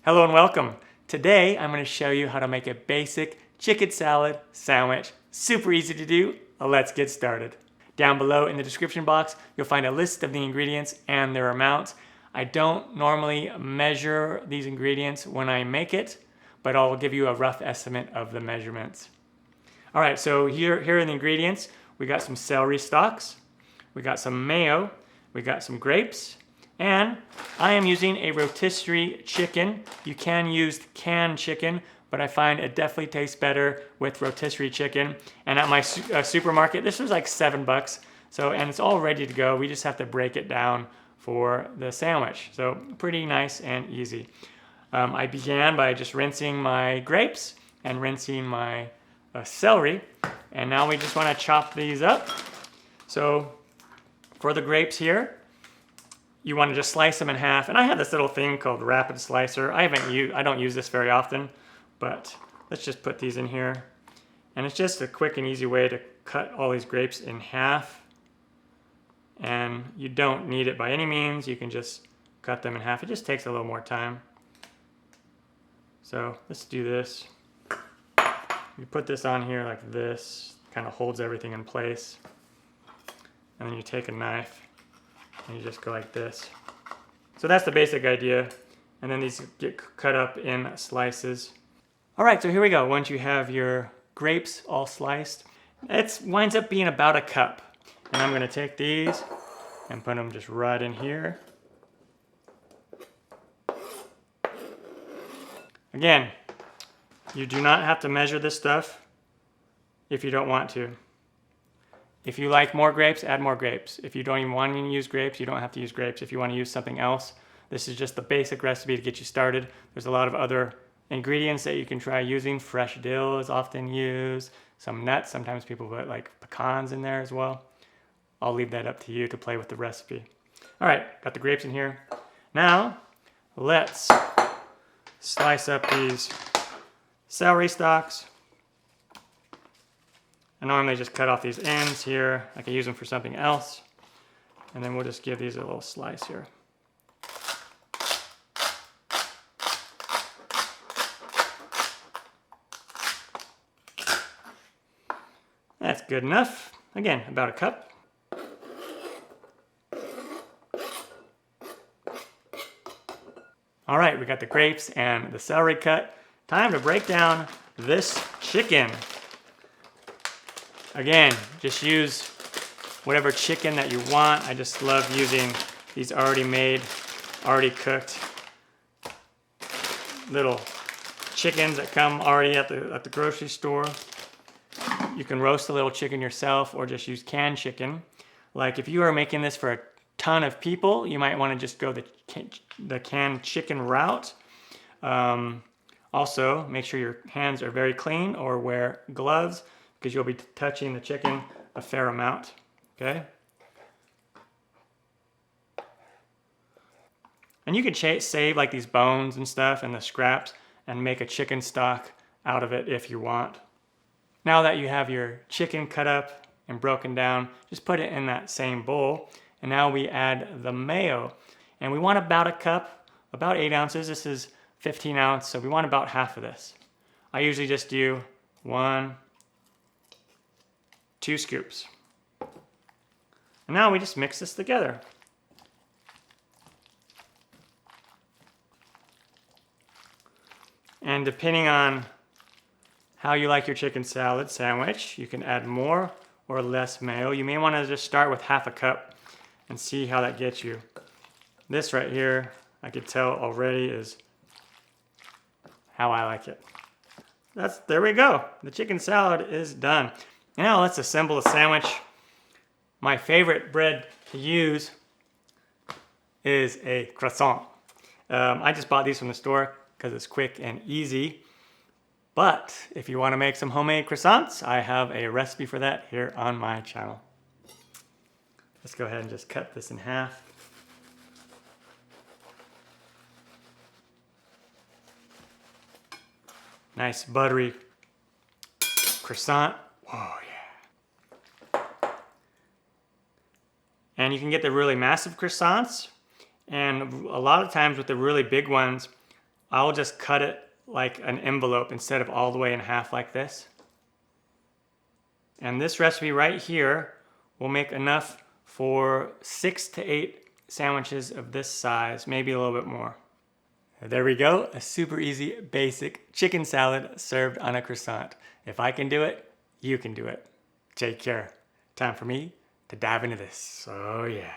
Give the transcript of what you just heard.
Hello and welcome. Today I'm going to show you how to make a basic chicken salad sandwich. Super easy to do. Let's get started. Down below in the description box you'll find a list of the ingredients and their amounts. I don't normally measure these ingredients when I make it, but I'll give you a rough estimate of the measurements. Alright, so here are the ingredients. We got some celery stalks, we got some mayo, we got some grapes, and I am using a rotisserie chicken. You can use canned chicken, but I find it definitely tastes better with rotisserie chicken. And at my supermarket, this was like $7. And it's all ready to go. We just have to break it down for the sandwich. So pretty nice and easy. I began by just rinsing my grapes and rinsing my celery. And now we just want to chop these up. So for the grapes here, you want to just slice them in half. And I have this little thing called Rapid Slicer. I don't use this very often, but let's just put these in here. And it's just a quick and easy way to cut all these grapes in half. And you don't need it by any means. You can just cut them in half. It just takes a little more time. So let's do this. You put this on here like this, kind of holds everything in place. And then you take a knife and you just go like this. So that's the basic idea. And then these get cut up in slices. All right, so here we go. Once you have your grapes all sliced, it winds up being about a cup. And I'm gonna take these and put them just right in here. Again, you do not have to measure this stuff if you don't want to. If you like more grapes, add more grapes. If you don't even want to use grapes, you don't have to use grapes. If you want to use something else, this is just the basic recipe to get you started. There's a lot of other ingredients that you can try using. Fresh dill is often used. Some nuts, sometimes people put like pecans in there as well. I'll leave that up to you to play with the recipe. All right, got the grapes in here. Now, let's slice up these celery stalks. I normally just cut off these ends here. I can use them for something else. And then we'll just give these a little slice here. That's good enough. Again, about a cup. All right, we got the grapes and the celery cut. Time to break down this chicken. Again, just use whatever chicken that you want. I just love using these already made, already cooked little chickens that come already at the grocery store. You can roast a little chicken yourself or just use canned chicken. Like if you are making this for a ton of people, you might want to just go the canned chicken route. Also, make sure your hands are very clean or wear gloves, because you'll be touching the chicken a fair amount, okay? And you can save like these bones and stuff and the scraps and make a chicken stock out of it if you want. Now that you have your chicken cut up and broken down, just put it in that same bowl. And now we add the mayo. And we want about a cup, about 8 ounces. This is 15 ounce, so we want about half of this. I usually just do 2 scoops. And now we just mix this together. And depending on how you like your chicken salad sandwich, you can add more or less mayo. You may want to just start with half a cup and see how that gets you. This right here, I could tell already is how I like it. There we go. The chicken salad is done. Now let's assemble a sandwich. My favorite bread to use is a croissant. I just bought these from the store because it's quick and easy. But if you want to make some homemade croissants, I have a recipe for that here on my channel. Let's go ahead and just cut this in half. Nice buttery croissant. Oh yeah. And you can get the really massive croissants. And a lot of times with the really big ones, I'll just cut it like an envelope instead of all the way in half like this. And this recipe right here will make enough for 6 to 8 sandwiches of this size, maybe a little bit more. There we go, a super easy, basic chicken salad served on a croissant. If I can do it, you can do it. Take care. Time for me to dive into this. Oh yeah.